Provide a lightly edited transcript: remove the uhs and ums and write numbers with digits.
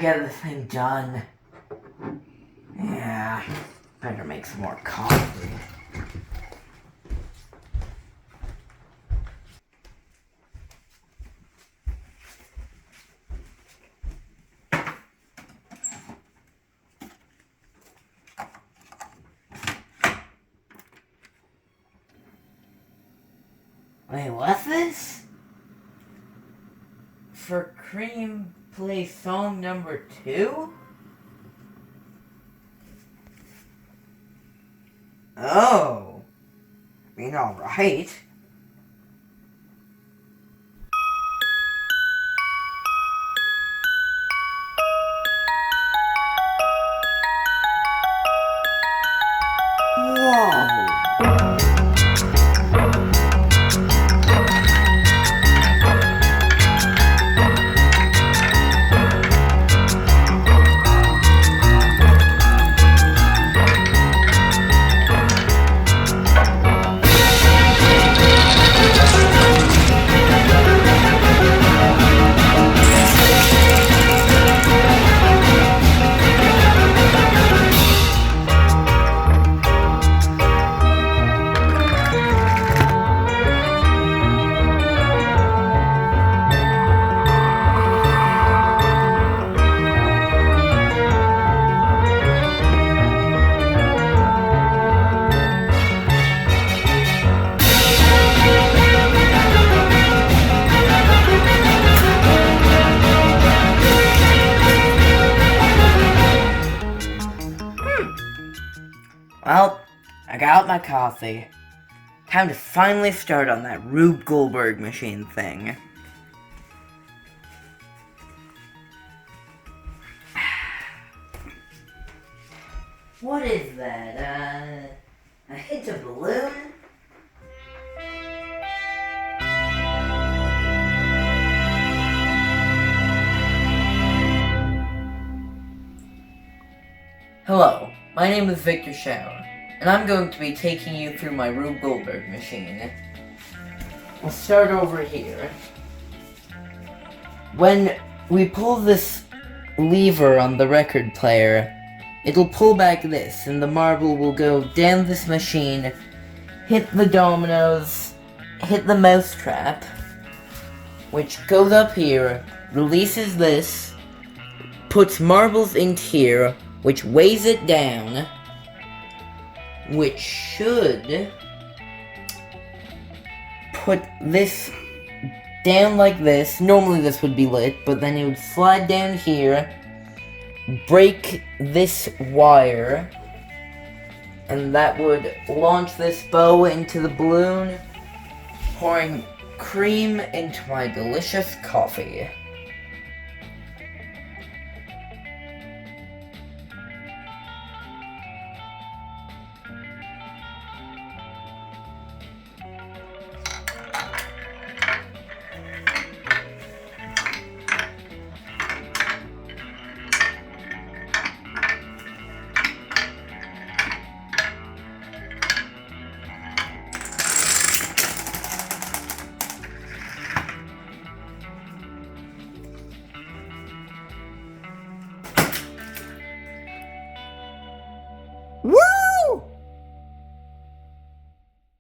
get this thing done. Yeah, better make some more coffee. Wait, what's this? For Cream play song number 2? Oh. I mean, alright. Whoa. Well, I got my coffee. Time to finally start on that Rube Goldberg machine thing. What is that? A hint of balloon? Hello, my name is Victor Shower, and I'm going to be taking you through my Rube Goldberg machine. We'll start over here. When we pull this lever on the record player, it'll pull back this, and the marble will go down this machine, hit the dominoes, hit the mousetrap, which goes up here, releases this, puts marbles into here, which weighs it down, which should put this down like this. Normally this would be lit, but then it would slide down here, break this wire, and that would launch this bow into the balloon, pouring cream into my delicious coffee.